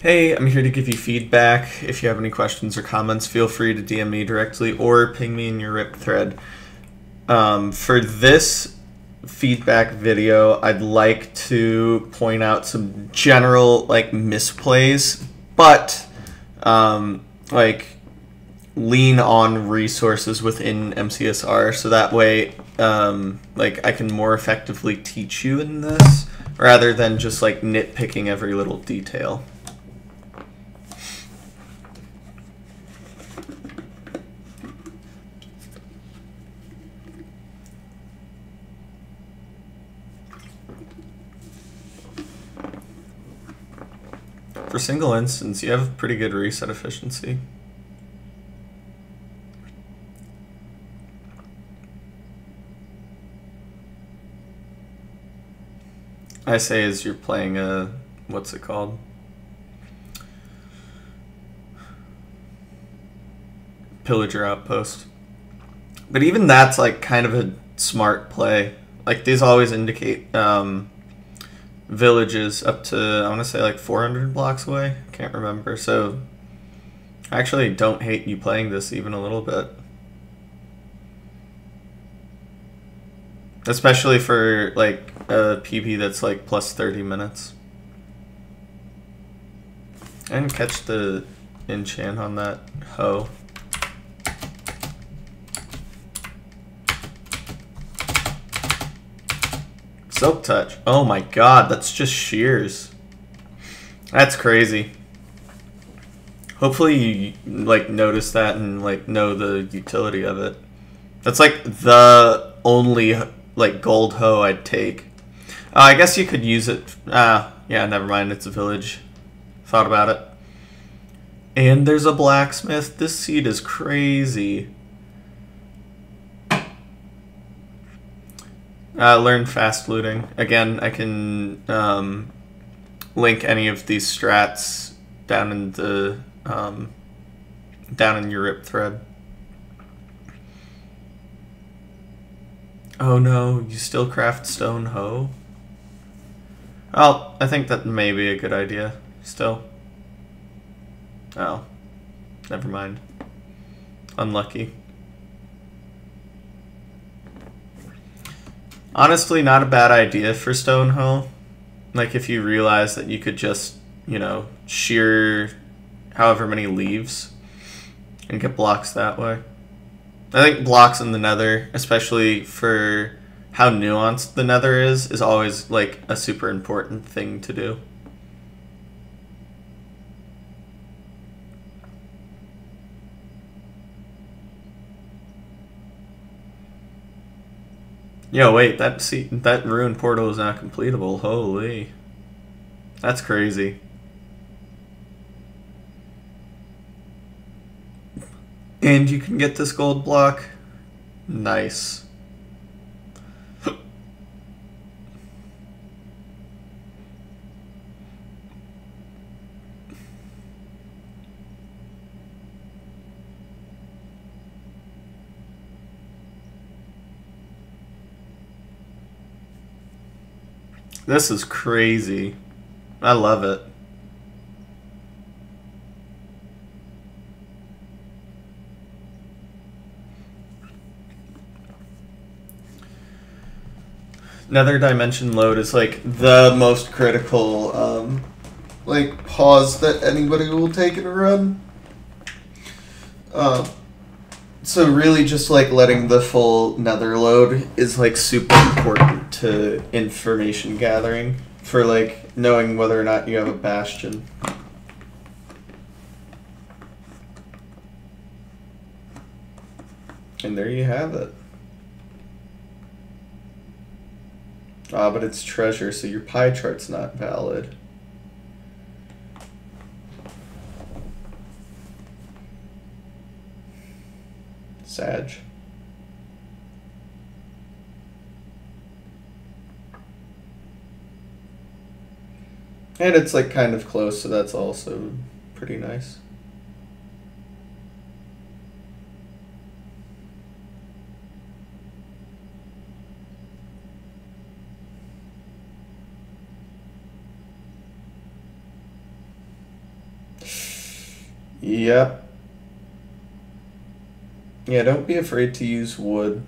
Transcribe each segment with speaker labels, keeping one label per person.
Speaker 1: Hey, I'm here to give you feedback. If you have any questions or comments, feel free to DM me directly or ping me in your RIP thread. For this feedback video, I'd like to point out some general misplays, but lean on resources within MCSR so that way I can more effectively teach you in this rather than just nitpicking every little detail. For single instance, you have pretty good reset efficiency. I say as you're playing a, what's it called? Pillager Outpost. But even that's kind of a smart play. These always indicate villages up to, I want to say 400 blocks away. Can't remember. So I actually don't hate you playing this even a little bit. Especially for a PB that's plus 30 minutes. I didn't catch the enchant on that hoe. Silk Touch. Oh my god, that's just shears. That's crazy. Hopefully you notice that and know the utility of it. That's the only gold hoe I'd take. I guess you could use it. Yeah, never mind. It's a village. Thought about it. And there's a blacksmith. This seed is crazy. Learn fast looting. Again, I can link any of these strats down in the down in your RIP thread. Oh no, you still craft stone hoe? Well, I think that may be a good idea. Still. Oh, never mind. Unlucky. Honestly, not a bad idea for stone hoe. If you realize that you could just, shear however many leaves and get blocks that way. I think blocks in the nether, especially for how nuanced the nether is always a super important thing to do. Yo, wait, that ruined portal is not completable. Holy. That's crazy. And you can get this gold block. Nice. This is crazy. I love it. Nether dimension load is the most critical pause that anybody will take in a run. So really just letting the full nether load is super important to information gathering for knowing whether or not you have a bastion. And there you have it. Ah, but it's treasure, so your pie chart's not valid. Sag. And it's kind of close, so that's also pretty nice. Yep. Yeah, don't be afraid to use wood.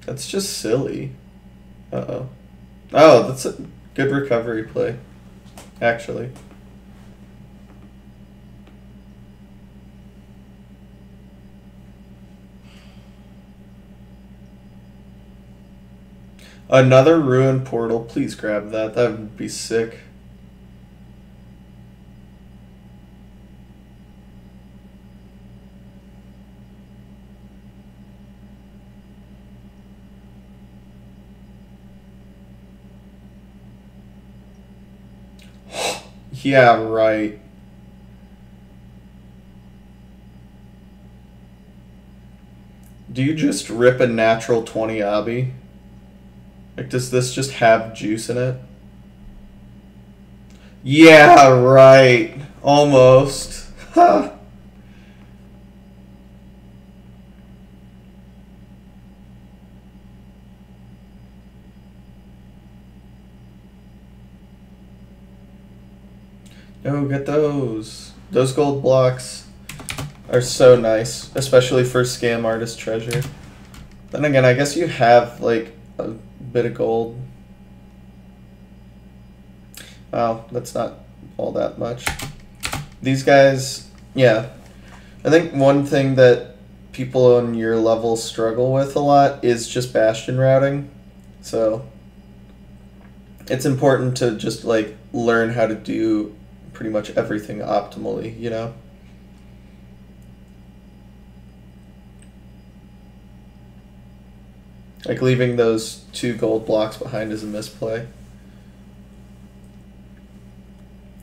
Speaker 1: That's just silly. Uh-oh. Oh, that's a good recovery play, actually. Another ruined portal. Please grab that. That would be sick. Yeah, right. Do you just rip a natural 20 obby? Like, does this just have juice in it? Yeah, right. Almost. Ha! No, get those. Those gold blocks are so nice, especially for scam artist treasure. Then again, I guess you have, like, a bit of gold. Oh, that's not all that much. These guys, yeah. I think one thing that people on your level struggle with a lot is just bastion routing. So it's important to just, like, learn how to do pretty much everything optimally, you know? Like, leaving those 2 gold blocks behind is a misplay.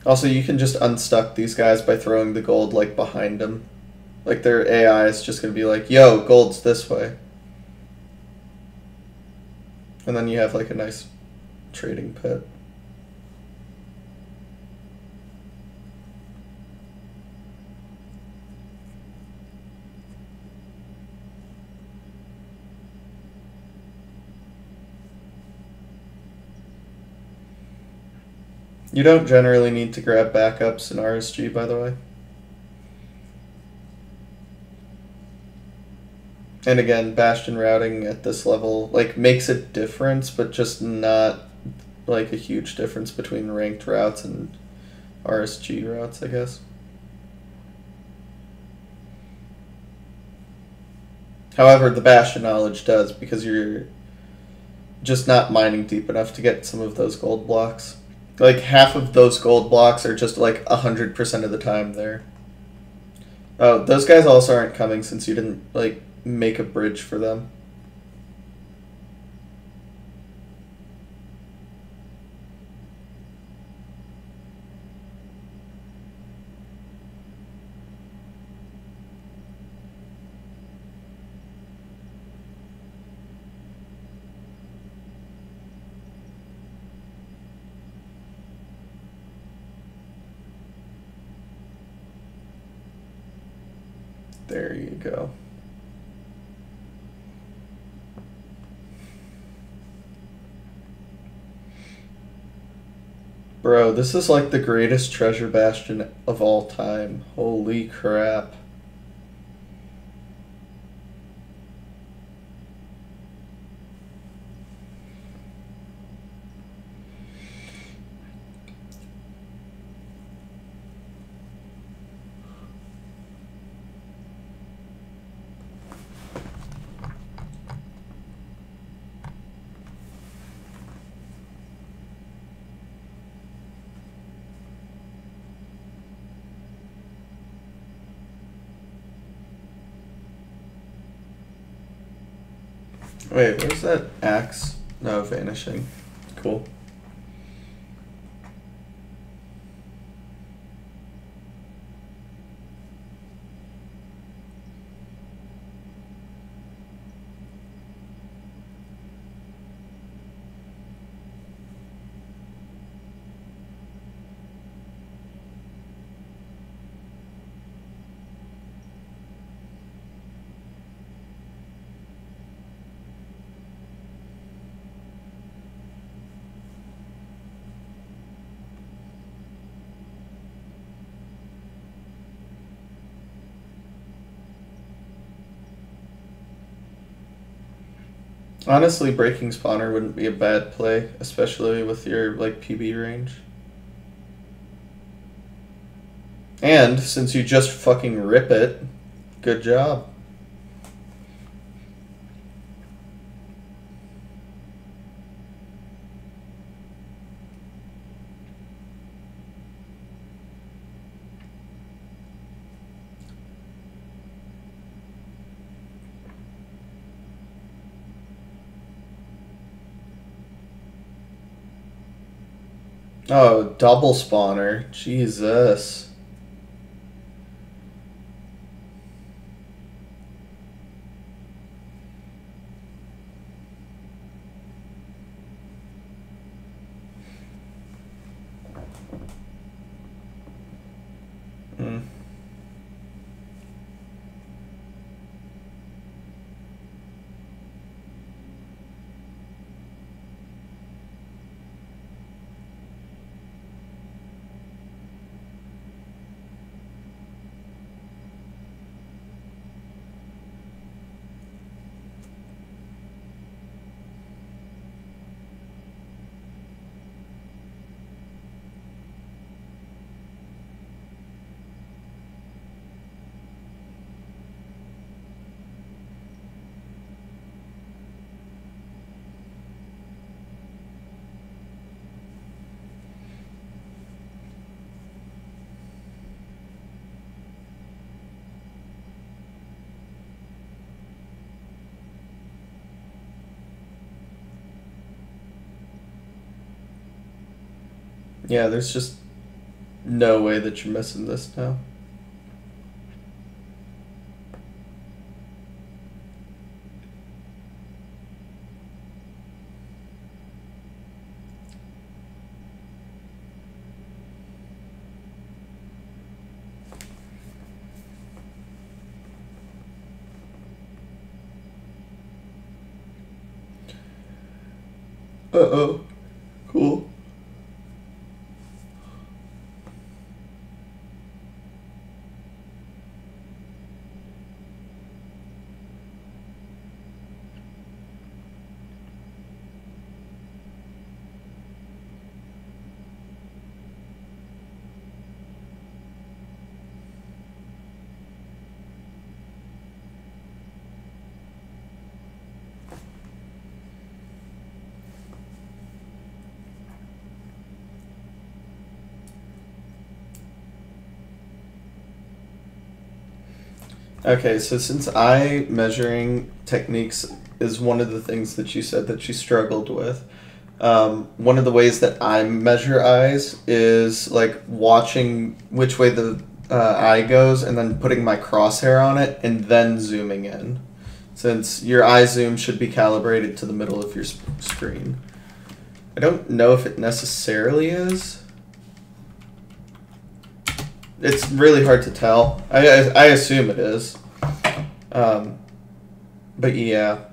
Speaker 1: Also, you can just unstuck these guys by throwing the gold, like, behind them. Like, their AI is just going to be like, yo, gold's this way. And then you have, like, a nice trading pit. You don't generally need to grab backups in RSG, by the way. And again, bastion routing at this level, like, makes a difference, but just not, like, a huge difference between ranked routes and RSG routes, I guess. However, the bastion knowledge does, because you're just not mining deep enough to get some of those gold blocks. Like, half of those gold blocks are just, like, 100% of the time there. Oh, those guys also aren't coming since you didn't, like, make a bridge for them. There you go. Bro, this is like the greatest treasure bastion of all time. Holy crap. Wait, where's that axe? No, vanishing. Cool. Honestly, breaking spawner wouldn't be a bad play, especially with your like PB range. And since you just fucking rip it, good job. Oh, double spawner. Jesus. Yeah, there's just no way that you're missing this now. Uh-oh. Cool. Okay, so since eye measuring techniques is one of the things that you said that you struggled with, one of the ways that I measure eyes is like watching which way the eye goes and then putting my crosshair on it and then zooming in. Since your eye zoom should be calibrated to the middle of your screen. I don't know if it necessarily is. It's really hard to tell. I assume it is. But yeah.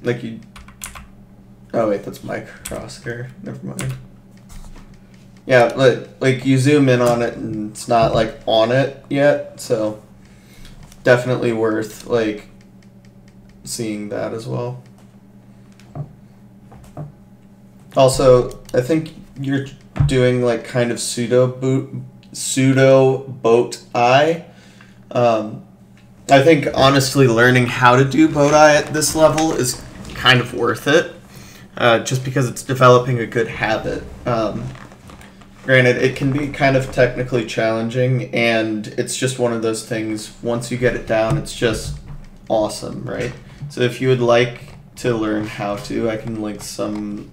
Speaker 1: Like you... Oh wait, that's my crosshair. Never mind. Yeah, like you zoom in on it and it's not like on it yet, so definitely worth like seeing that as well. Also, I think you're doing like kind of pseudo boat eye. I think honestly learning how to do boat eye at this level is kind of worth it, just because it's developing a good habit. Granted, it can be kind of technically challenging, and it's just one of those things, once you get it down, it's just awesome, right? So if you would like to learn how to, I can link some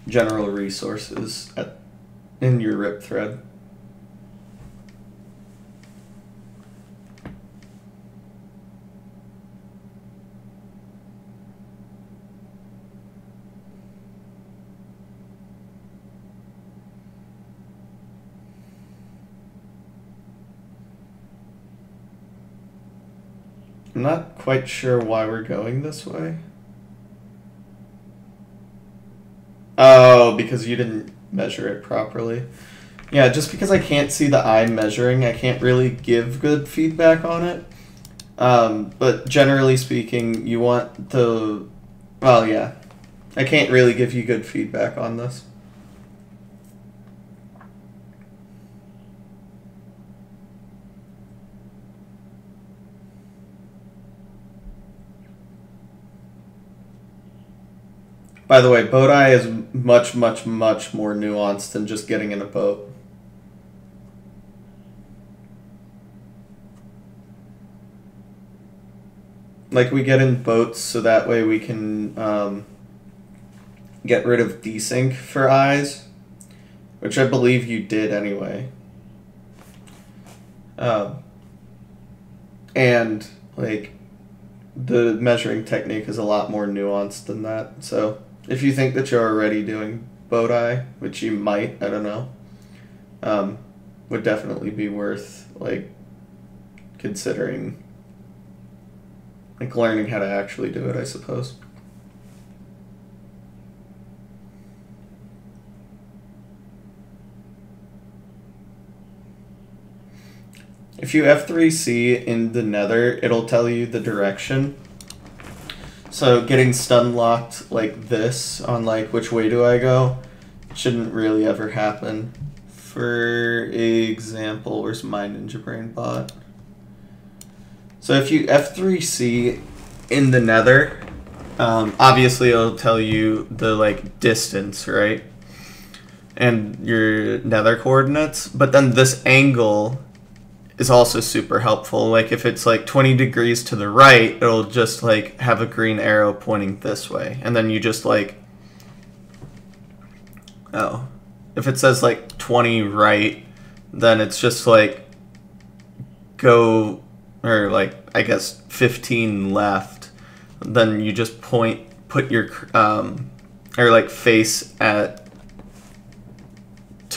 Speaker 1: general resources in your RIP thread. I'm not quite sure why we're going this way. Oh, because you didn't measure it properly. Yeah, just because I can't see the eye measuring, I can't really give good feedback on it. But generally speaking, you want the... Well, yeah. I can't really give you good feedback on this. By the way, boat eye is much, much, much more nuanced than just getting in a boat. Like, we get in boats so that way we can get rid of desync for eyes, which I believe you did anyway. And, like, the measuring technique is a lot more nuanced than that. So, if you think that you're already doing boat eye, which you might, I don't know, would definitely be worth, like, considering, like, learning how to actually do it, I suppose. If you F3C in the nether, it'll tell you the direction. So getting stun locked like this on like which way do I go shouldn't really ever happen. For example, where's my Ninja Brain bot? So if you F3C in the nether, obviously it'll tell you the like distance, right? And your nether coordinates, but then this angle is also super helpful. Like if it's like 20 degrees to the right, it'll just like have a green arrow pointing this way. And then you just like, oh, if it says like 20 right, then it's just like go, or like, I guess 15 left. Then you just put your, or like face to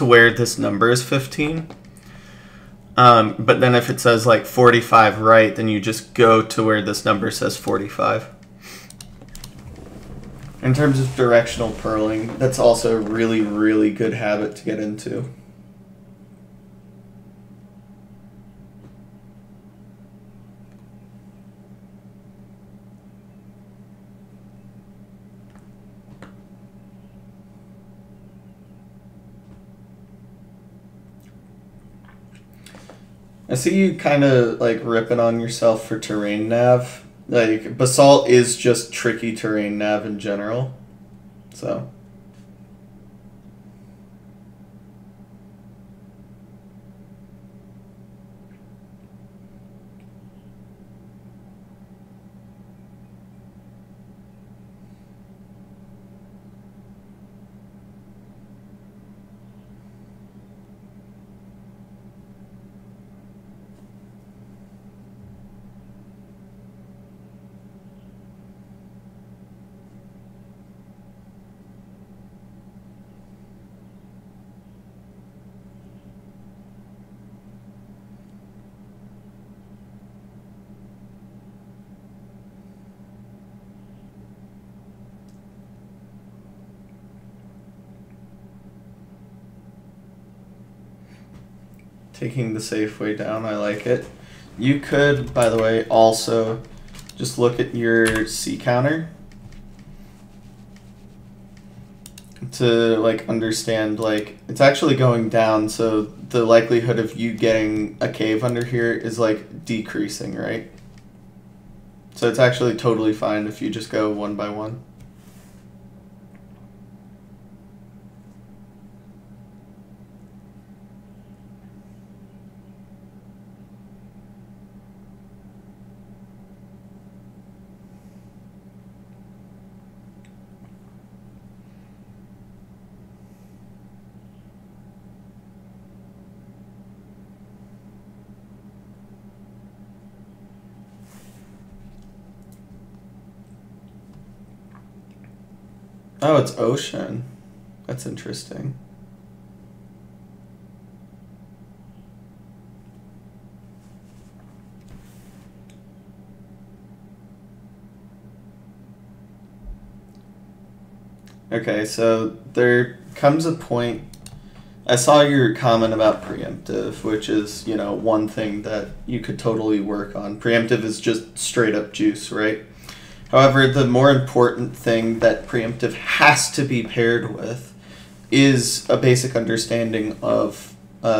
Speaker 1: where this number is 15. But then if it says like 45 right, then you just go to where this number says 45. In terms of directional purling, that's also a really, really good habit to get into. I see you kind of like ripping on yourself for terrain nav. Like, Basalt is just tricky terrain nav in general. So. Taking the safe way down, I like it. You could, by the way, also just look at your C counter to like understand like it's actually going down, so the likelihood of you getting a cave under here is like decreasing, right? So it's actually totally fine if you just go one by one. Oh, it's ocean. That's interesting. Okay, so there comes a point, I saw your comment about preemptive, which is, you know, one thing that you could totally work on. Preemptive is just straight up juice, right? However, the more important thing that preemptive has to be paired with is a basic understanding of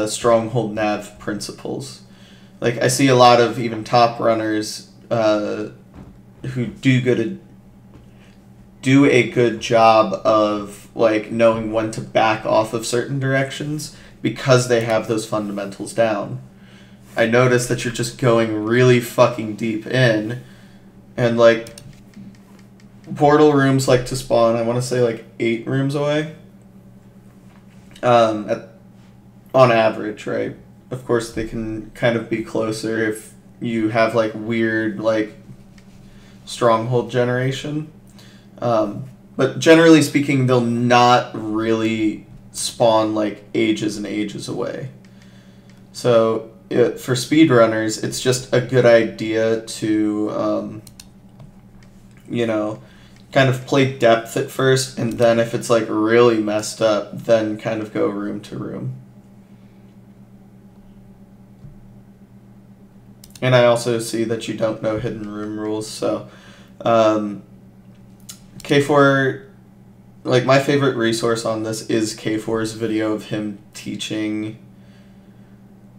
Speaker 1: stronghold nav principles. Like, I see a lot of even top runners who do a good job of like knowing when to back off of certain directions because they have those fundamentals down. I notice that you're just going really fucking deep in, and like portal rooms like to spawn, I want to say like 8 rooms away on average, right? Of course they can kind of be closer if you have like weird like stronghold generation. But generally speaking, they'll not really spawn like ages and ages away. So for speedrunners, it's just a good idea to, you know, kind of play depth at first, and then if it's like really messed up, then kind of go room to room. And I also see that you don't know hidden room rules, so K4, like my favorite resource on this is K4's video of him teaching,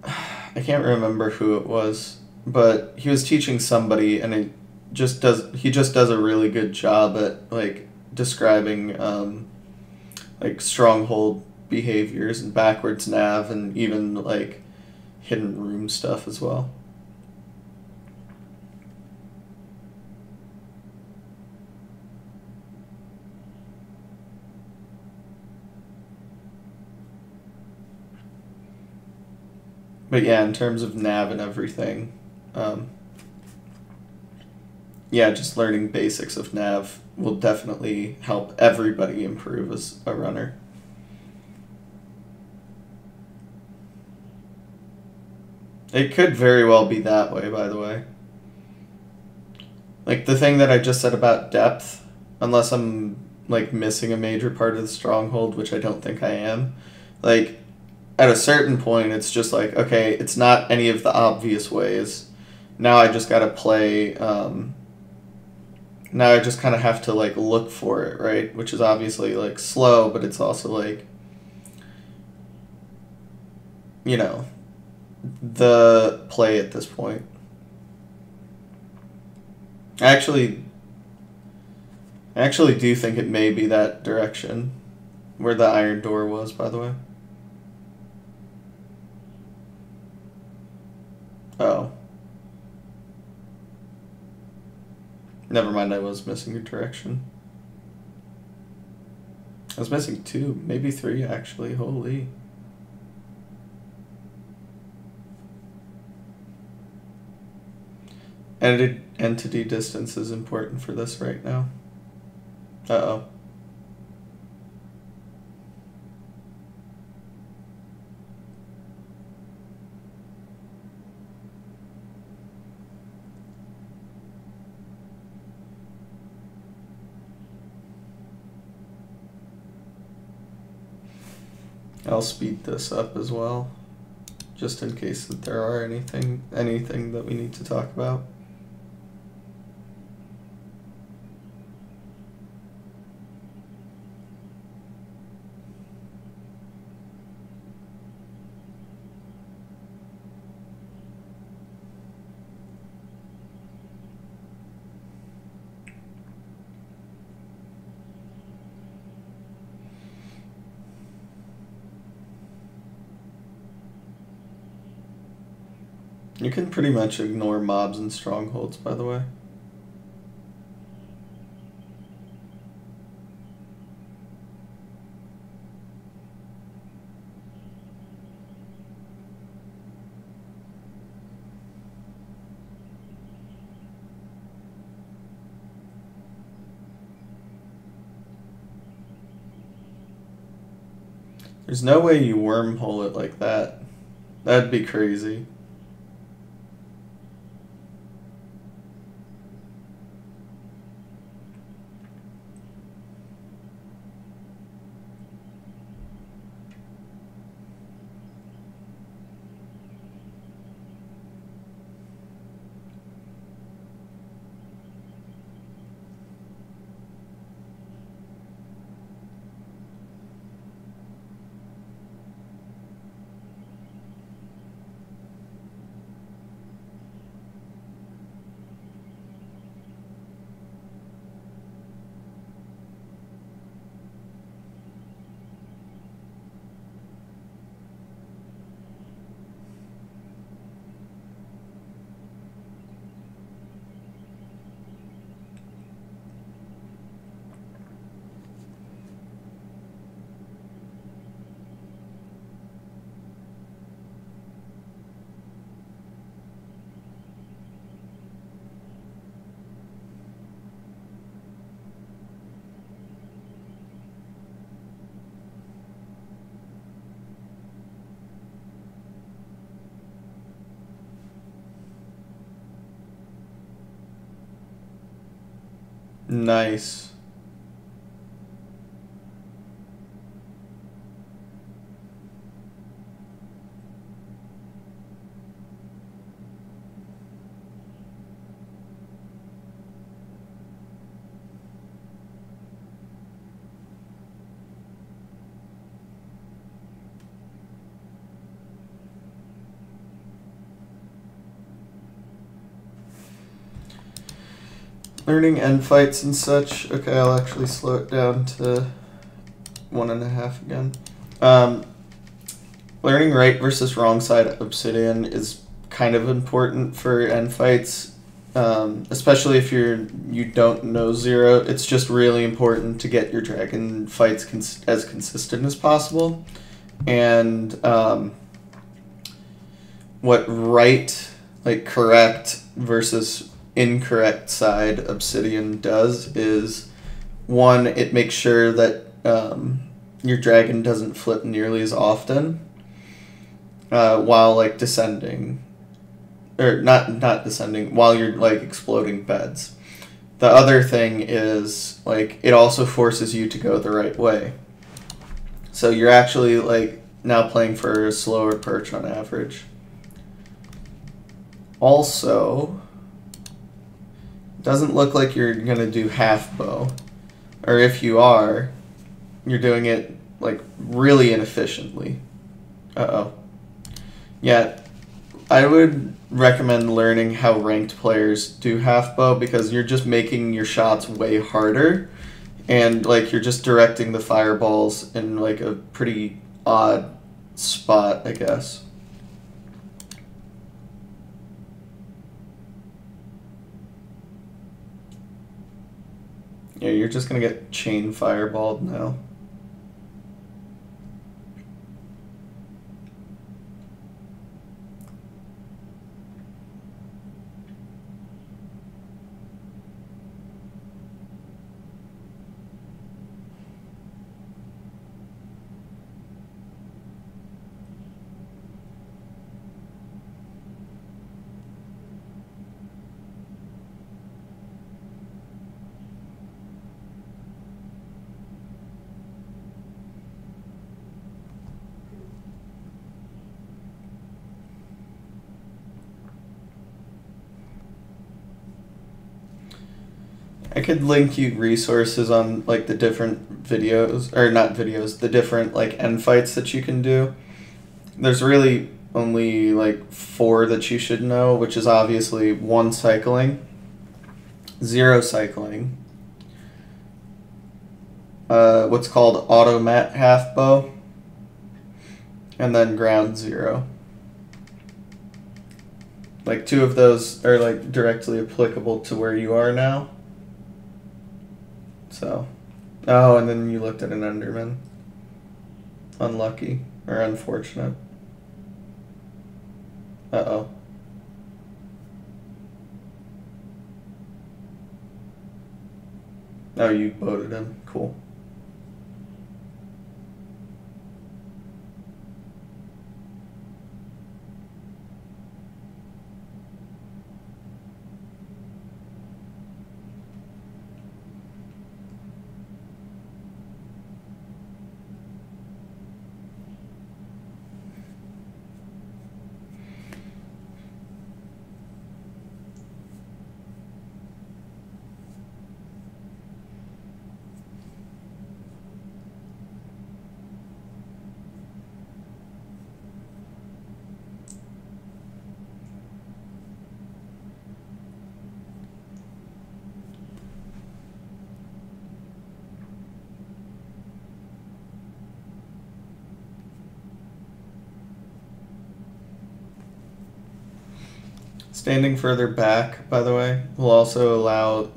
Speaker 1: I can't remember who it was, but he was teaching somebody, and he just does a really good job at like describing like stronghold behaviors and backwards nav and even like hidden room stuff as well. But yeah, in terms of nav and everything, yeah, just learning basics of nav will definitely help everybody improve as a runner. It could very well be that way, by the way. Like the thing that I just said about depth, unless I'm like missing a major part of the stronghold, which I don't think I am, like at a certain point, it's just like, okay, it's not any of the obvious ways. Now I just gotta play, now I just kind of have to, like, look for it, right? Which is obviously, like, slow, but it's also, like, you know, the play at this point. I actually do think it may be that direction where the iron door was, by the way. Oh. Never mind, I was missing a direction. I was missing 2, maybe 3 actually, holy. Edited entity distance is important for this right now. Uh-oh. I'll speed this up as well, just in case that there are anything that we need to talk about. You can pretty much ignore mobs and strongholds, by the way. There's no way you wormhole it like that. That'd be crazy. Nice. Learning end fights and such. Okay, I'll actually slow it down to 1.5 again. Learning right versus wrong side obsidian is kind of important for end fights, especially if you don't know zero. It's just really important to get your dragon fights as consistent as possible. And what right, like correct versus incorrect side obsidian does is, one, it makes sure that your dragon doesn't flip nearly as often while like descending, or not descending, while you're like exploding beds. The other thing is like it also forces you to go the right way, so you're actually like now playing for a slower perch on average. Also, doesn't look like you're gonna do half bow, or if you are, you're doing it like really inefficiently. Yeah, I would recommend learning how ranked players do half bow, because you're just making your shots way harder, and like you're just directing the fireballs in like a pretty odd spot, I guess. Yeah, you're just gonna get chain fireballed now. I could link you resources on like the different videos, or not videos, the different like end fights that you can do. There's really only like 4 that you should know, which is obviously 1, cycling, 0, cycling, what's called automat half bow, and then ground 0. Like 2 of those are like directly applicable to where you are now. So, oh, and then you looked at an Enderman. Unlucky, or unfortunate. Uh-oh. Oh, you boated him. Cool. Standing further back, by the way, will also allow,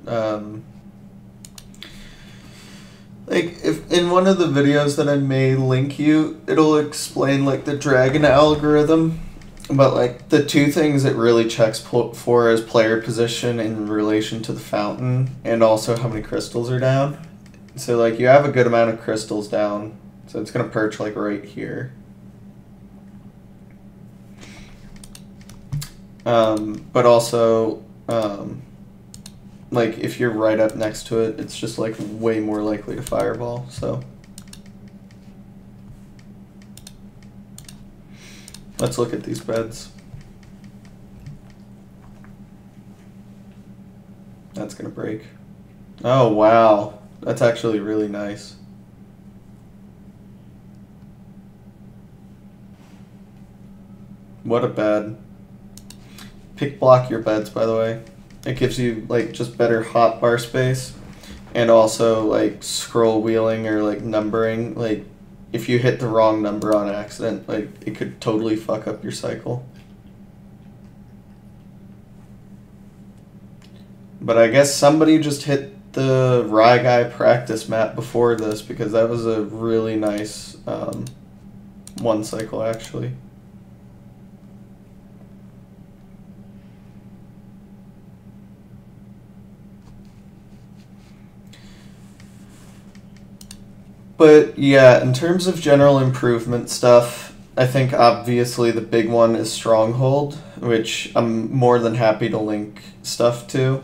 Speaker 1: like, if in one of the videos that I may link you, it'll explain, like, the dragon algorithm, but, like, the 2 things it really checks for is player position in relation to the fountain, and also how many crystals are down. So, like, you have a good amount of crystals down, so it's going to perch, like, right here. But also, like if you're right up next to it, it's just like way more likely to fireball. So let's look at these beds. That's gonna break. Oh wow, that's actually really nice. What a bed. Pick block your beds, by the way. It gives you like just better hotbar space, and also like scroll wheeling or like numbering. Like if you hit the wrong number on accident, like it could totally fuck up your cycle. But I guess somebody just hit the Rye Guy practice map before this, because that was a really nice one cycle actually. But yeah, in terms of general improvement stuff, I think obviously the big one is Stronghold, which I'm more than happy to link stuff to.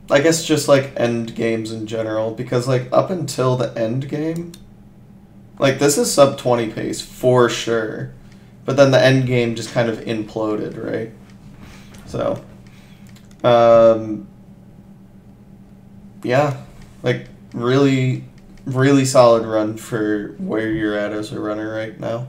Speaker 1: I guess just like end games in general, because like up until the end game, like this is sub 20 pace for sure, but then the end game just kind of imploded, right? So, yeah, like really, really solid run for where you're at as a runner right now.